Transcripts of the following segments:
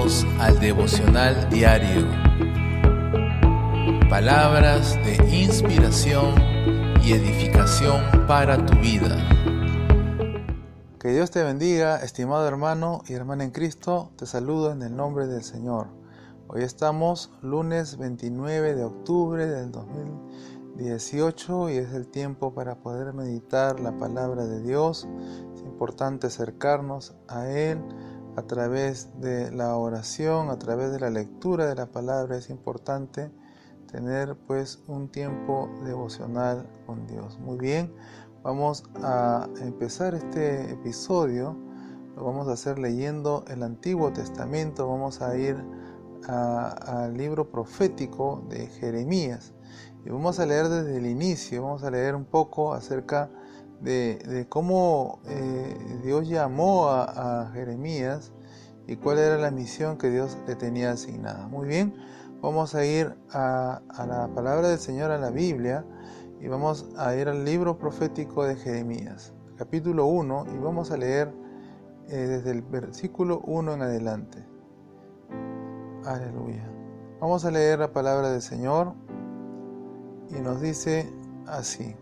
Bienvenidos al devocional diario. Palabras de inspiración y edificación para tu vida. Que Dios te bendiga, estimado hermano y hermana en Cristo. Te saludo en el nombre del Señor. Hoy estamos lunes 29 de octubre del 2018 y es el tiempo para poder meditar la palabra de Dios. Es importante acercarnos a Él a través de la oración, a través de la lectura de la palabra. Es importante tener pues un tiempo devocional con Dios. Muy bien, vamos a empezar este episodio. Lo vamos a hacer leyendo el Antiguo Testamento. Vamos a ir al libro profético de Jeremías y vamos a leer desde el inicio. Vamos a leer un poco acerca de cómo Dios llamó a Jeremías y cuál era la misión que Dios le tenía asignada. Muy bien, vamos a ir a la palabra del Señor, a la Biblia, y vamos a ir al libro profético de Jeremías, capítulo 1, y vamos a leer desde el versículo 1 en adelante. Aleluya. Vamos a leer la palabra del Señor y nos dice así: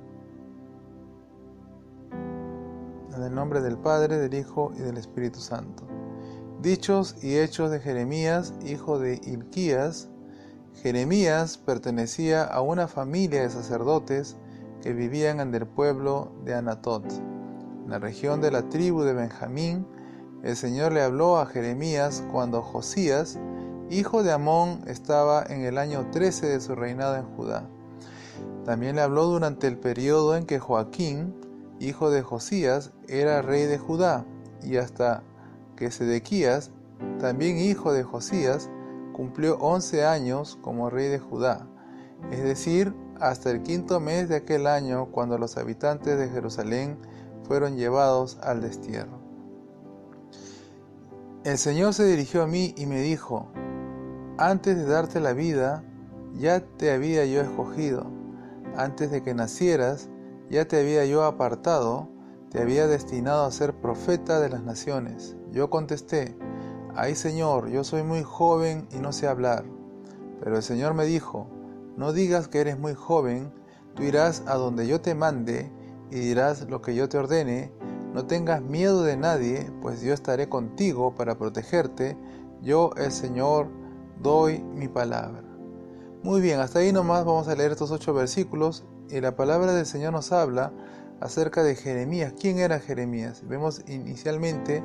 en el nombre del Padre, del Hijo y del Espíritu Santo. Dichos y hechos de Jeremías, hijo de Hilquías. Jeremías pertenecía a una familia de sacerdotes que vivían en el pueblo de Anatot, en la región de la tribu de Benjamín. El Señor le habló a Jeremías cuando Josías, hijo de Amón, estaba en el año 13 de su reinado en Judá. También le habló durante el periodo en que Joaquín, hijo de Josías, era rey de Judá, y hasta que Sedequías, también hijo de Josías, cumplió 11 años como rey de Judá, es decir, hasta el 5º mes de aquel año, cuando los habitantes de Jerusalén fueron llevados al destierro. El Señor se dirigió a mí y me dijo: antes de darte la vida, ya te había yo escogido. Antes de que nacieras, ya te había yo apartado, te había destinado a ser profeta de las naciones. Yo contesté: ay Señor, yo soy muy joven y no sé hablar. Pero el Señor me dijo: no digas que eres muy joven, tú irás a donde yo te mande y dirás lo que yo te ordene. No tengas miedo de nadie, pues yo estaré contigo para protegerte. Yo, el Señor, doy mi palabra. Muy bien, hasta ahí nomás vamos a leer estos 8 versículos y la palabra del Señor nos habla acerca de Jeremías. ¿Quién era Jeremías? Vemos inicialmente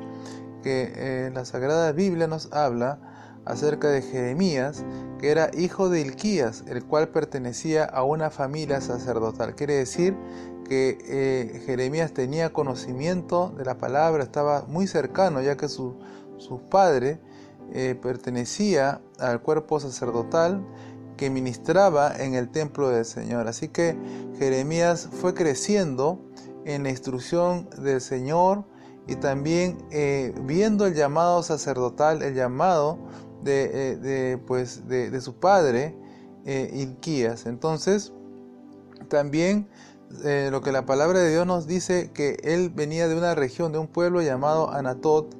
que la Sagrada Biblia nos habla acerca de Jeremías, que era hijo de Hilquías, el cual pertenecía a una familia sacerdotal. Quiere decir que Jeremías tenía conocimiento de la palabra, estaba muy cercano, ya que su padre pertenecía al cuerpo sacerdotal que ministraba en el templo del Señor. Así que Jeremías fue creciendo en la instrucción del Señor y también viendo el llamado sacerdotal, el llamado de su padre Hilquías. Entonces también lo que la palabra de Dios nos dice, que él venía de una región, de un pueblo llamado Anatot,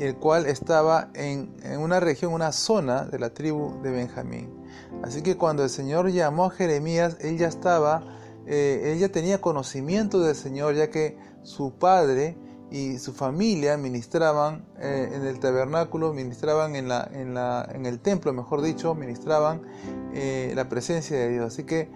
el cual estaba en una región, una zona de la tribu de Benjamín. Así que cuando el Señor llamó a Jeremías, él ya tenía conocimiento del Señor, ya que su padre y su familia ministraban en el tabernáculo, ministraban en el templo, mejor dicho, ministraban la presencia de Dios. Así que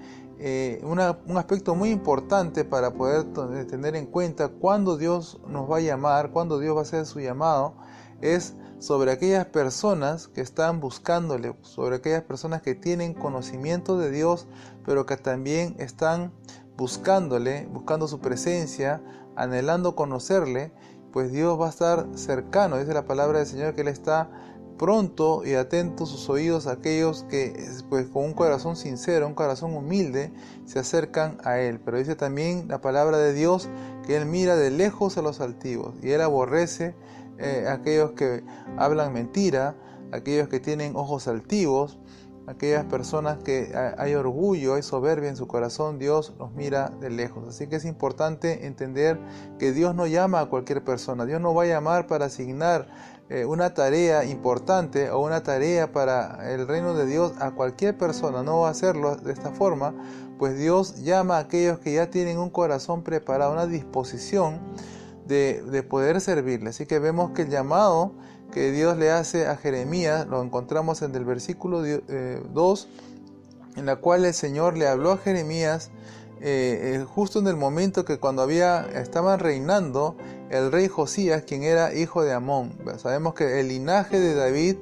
un aspecto muy importante para poder tener en cuenta cuando Dios nos va a llamar, cuando Dios va a hacer su llamado, es sobre aquellas personas que están buscándole, sobre aquellas personas que tienen conocimiento de Dios, pero que también están buscándole, buscando su presencia, anhelando conocerle. Pues Dios va a estar cercano. Dice la palabra del Señor que Él está pronto y atento sus oídos a aquellos que pues con un corazón sincero, un corazón humilde, se acercan a Él. Pero dice también la palabra de Dios que Él mira de lejos a los altivos y Él aborrece a aquellos que hablan mentira, aquellos que tienen ojos altivos, aquellas personas que hay orgullo, hay soberbia en su corazón, Dios los mira de lejos. Así que es importante entender que Dios no llama a cualquier persona. Dios no va a llamar para asignar una tarea importante o una tarea para el reino de Dios a cualquier persona. No va a hacerlo de esta forma, pues Dios llama a aquellos que ya tienen un corazón preparado, una disposición de poder servirle. Así que vemos que el llamado que Dios le hace a Jeremías lo encontramos en el versículo 2, en la cual el Señor le habló a Jeremías justo en el momento que cuando estaban reinando el rey Josías, quien era hijo de Amón. Sabemos que el linaje de David,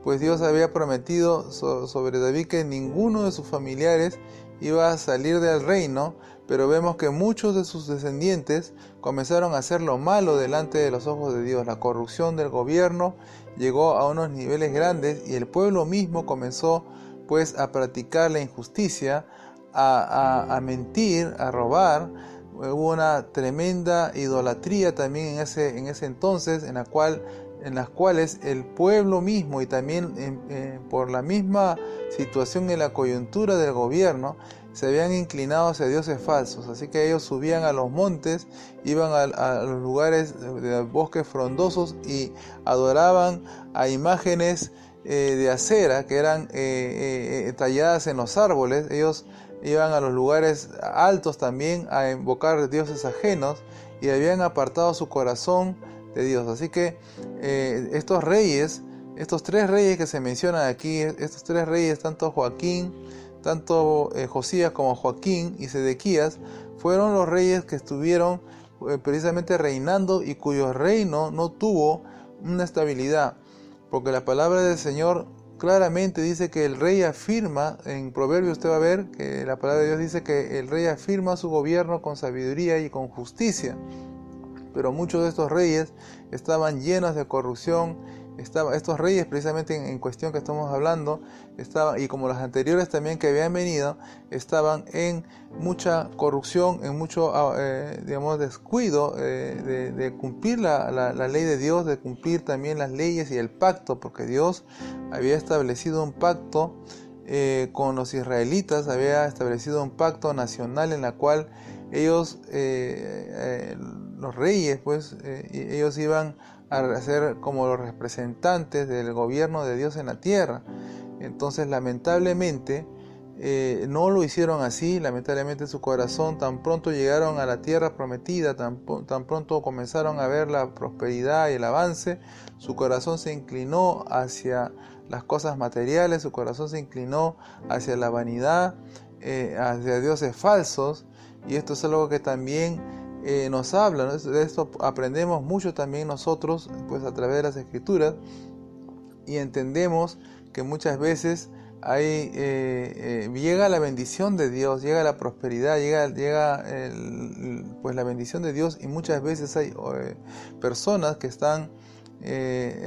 pues Dios había prometido sobre David que ninguno de sus familiares iba a salir del reino, pero vemos que muchos de sus descendientes comenzaron a hacer lo malo delante de los ojos de Dios. La corrupción del gobierno llegó a unos niveles grandes y el pueblo mismo comenzó pues a practicar la injusticia, a mentir, a robar. Hubo una tremenda idolatría también en ese entonces, en las cuales el pueblo mismo y también por la misma situación en la coyuntura del gobierno se habían inclinado hacia dioses falsos. Así que ellos subían a los montes, iban a los lugares de bosques frondosos y adoraban a imágenes de acera que eran talladas en los árboles. Ellos iban a los lugares altos también a invocar dioses ajenos y habían apartado su corazón de Dios. Así que estos tres reyes que se mencionan aquí, estos tres reyes, tanto Josías como Joaquín y Sedequías, fueron los reyes que estuvieron precisamente reinando y cuyo reino no tuvo una estabilidad, porque la palabra del Señor claramente dice que el rey afirma, en Proverbios usted va a ver que la palabra de Dios dice que el rey afirma su gobierno con sabiduría y con justicia. Pero muchos de estos reyes estaban llenos de corrupción. Estos reyes precisamente en cuestión que estamos hablando, y como los anteriores también que habían venido, estaban en mucha corrupción, en mucho descuido de cumplir la ley de Dios, de cumplir también las leyes y el pacto, porque Dios había establecido un pacto con los israelitas, había establecido un pacto nacional en la cual ellos, los reyes, pues ellos iban a ser como los representantes del gobierno de Dios en la tierra. Entonces lamentablemente no lo hicieron así. Lamentablemente su corazón, tan pronto llegaron a la tierra prometida, tan pronto comenzaron a ver la prosperidad y el avance, su corazón se inclinó hacia las cosas materiales, su corazón se inclinó hacia la vanidad, hacia dioses falsos. Y esto es algo que también nos habla, ¿no? De esto aprendemos mucho también nosotros, pues a través de las Escrituras, y entendemos que muchas veces llega la bendición de Dios, llega la prosperidad, llega pues la bendición de Dios, y muchas veces hay personas que están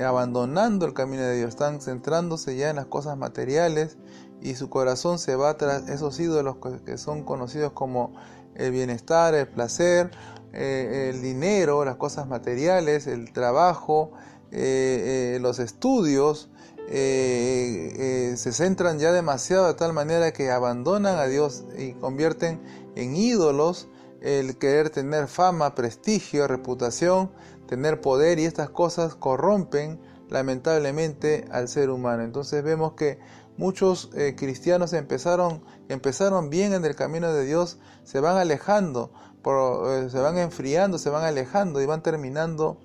abandonando el camino de Dios, están centrándose ya en las cosas materiales y su corazón se va tras esos ídolos que son conocidos como el bienestar, el placer, el dinero, las cosas materiales, el trabajo, los estudios. Se centran ya demasiado de tal manera que abandonan a Dios y convierten en ídolos el querer tener fama, prestigio, reputación, tener poder, y estas cosas corrompen lamentablemente al ser humano. Entonces vemos que muchos cristianos empezaron bien en el camino de Dios, se van alejando, se van enfriando, se van alejando y van terminando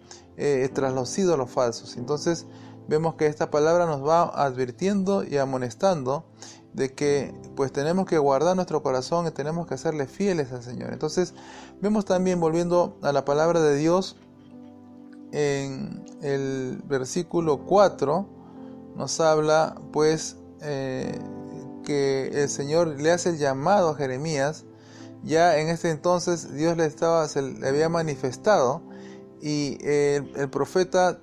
tras los ídolos falsos. Entonces vemos que esta palabra nos va advirtiendo y amonestando de que pues tenemos que guardar nuestro corazón y tenemos que serle fieles al Señor. Entonces vemos también, volviendo a la palabra de Dios, en el versículo 4 nos habla pues que el Señor le hace el llamado a Jeremías. Ya en este entonces Dios se le había manifestado, y el profeta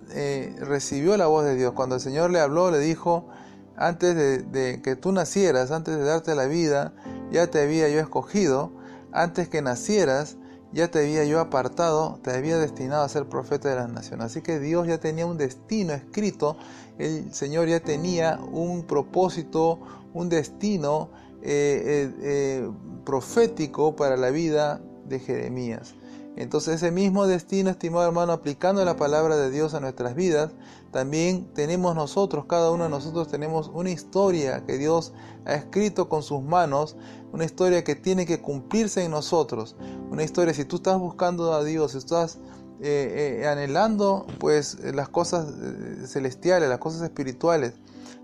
recibió la voz de Dios. Cuando el Señor le habló, le dijo: antes de que tú nacieras, antes de darte la vida, ya te había yo escogido. Antes que nacieras, ya te había yo apartado, te había destinado a ser profeta de las naciones. Así que Dios ya tenía un destino escrito, el Señor ya tenía un propósito, un destino profético para la vida de Jeremías. Entonces ese mismo destino, estimado hermano, aplicando la palabra de Dios a nuestras vidas, también tenemos nosotros, cada uno de nosotros tenemos una historia que Dios ha escrito con sus manos, una historia que tiene que cumplirse en nosotros, una historia, si tú estás buscando a Dios, si estás anhelando pues las cosas celestiales, las cosas espirituales,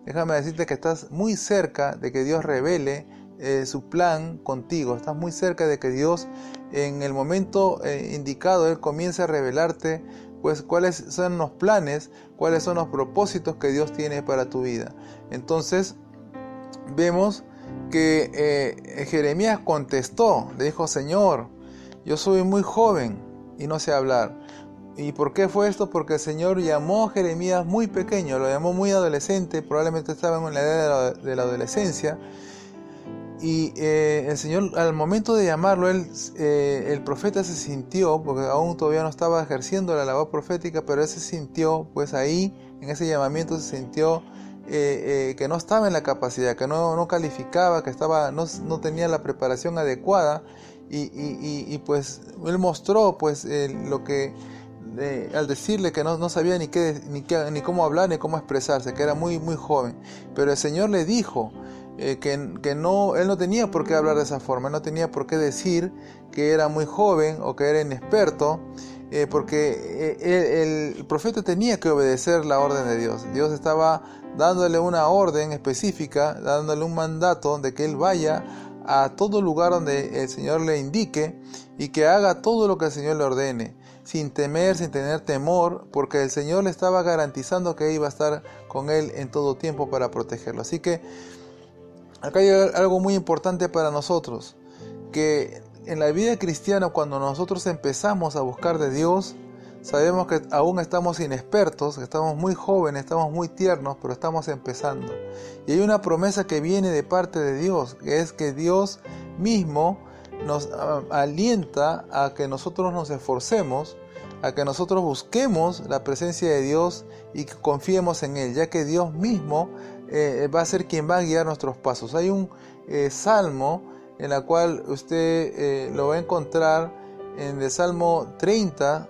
déjame decirte que estás muy cerca de que Dios revele su plan contigo. Estás muy cerca de que Dios en el momento indicado Él comience a revelarte pues cuáles son los planes, cuáles son los propósitos que Dios tiene para tu vida. Entonces vemos que Jeremías contestó, le dijo: Señor, yo soy muy joven y no sé hablar. ¿Y por qué fue esto? Porque el Señor llamó a Jeremías muy pequeño, lo llamó muy adolescente, probablemente estaba en la edad de la adolescencia. Y el Señor, al momento de llamarlo, el profeta se sintió, porque aún todavía no estaba ejerciendo la labor profética, pero él se sintió, pues ahí, en ese llamamiento se sintió que no estaba en la capacidad, que no calificaba, que no tenía la preparación adecuada, y pues él mostró pues lo que, al decirle que no sabía ni cómo hablar, ni cómo expresarse, que era muy, muy joven. Pero el Señor le dijo que él no tenía por qué hablar de esa forma, él no tenía por qué decir que era muy joven o que era inexperto, porque el profeta tenía que obedecer la orden de Dios. Dios estaba dándole una orden específica, dándole un mandato de que él vaya a todo lugar donde el Señor le indique y que haga todo lo que el Señor le ordene, sin temer, sin tener temor, porque el Señor le estaba garantizando que iba a estar con él en todo tiempo para protegerlo. Así que acá hay algo muy importante para nosotros, que en la vida cristiana, cuando nosotros empezamos a buscar de Dios, sabemos que aún estamos inexpertos, que estamos muy jóvenes, estamos muy tiernos, pero estamos empezando. Y hay una promesa que viene de parte de Dios, que es que Dios mismo nos alienta a que nosotros nos esforcemos, a que nosotros busquemos la presencia de Dios y que confiemos en Él, ya que Dios mismo va a ser quien va a guiar nuestros pasos. Hay un salmo en la cual usted lo va a encontrar en el Salmo 30,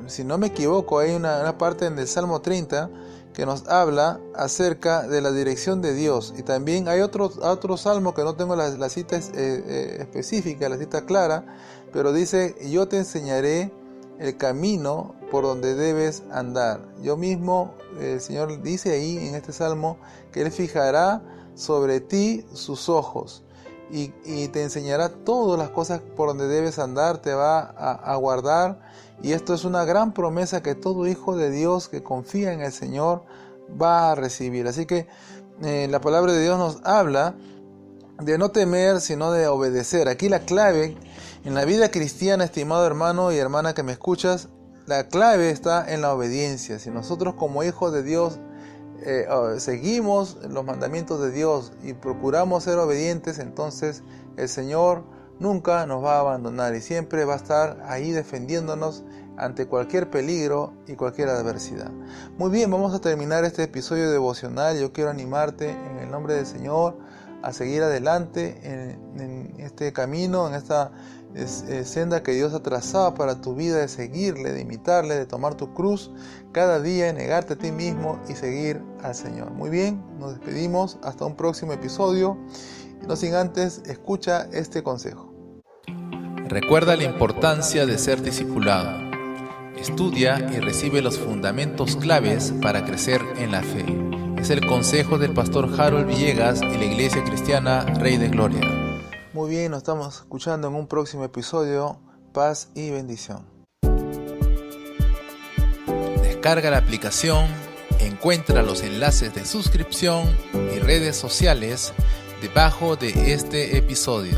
si no me equivoco, hay una parte en el Salmo 30 que nos habla acerca de la dirección de Dios. Y también hay otro salmo que no tengo la cita específica, la cita clara, pero dice: yo te enseñaré el camino por donde debes andar. Yo mismo, el Señor dice ahí en este salmo que Él fijará sobre ti sus ojos y te enseñará todas las cosas por donde debes andar, te va a guardar. Y esto es una gran promesa que todo hijo de Dios que confía en el Señor va a recibir. Así que la palabra de Dios nos habla de no temer, sino de obedecer. Aquí la clave en la vida cristiana, estimado hermano y hermana que me escuchas, la clave está en la obediencia. Si nosotros como hijos de Dios seguimos los mandamientos de Dios y procuramos ser obedientes, entonces el Señor nunca nos va a abandonar y siempre va a estar ahí defendiéndonos ante cualquier peligro y cualquier adversidad. Muy bien, vamos a terminar este episodio devocional. Yo quiero animarte en el nombre del Señor a seguir adelante en este camino, en esta senda que Dios ha trazado para tu vida, de seguirle, de imitarle, de tomar tu cruz cada día, negarte a ti mismo y seguir al Señor. Muy bien, nos despedimos hasta un próximo episodio. No sin antes, escucha este consejo. Recuerda la importancia de ser discipulado. Estudia y recibe los fundamentos claves para crecer en la fe. Es el consejo del pastor Harold Villegas y la Iglesia Cristiana Rey de Gloria. Muy bien, nos estamos escuchando en un próximo episodio. Paz y bendición. Descarga la aplicación, encuentra los enlaces de suscripción y redes sociales debajo de este episodio.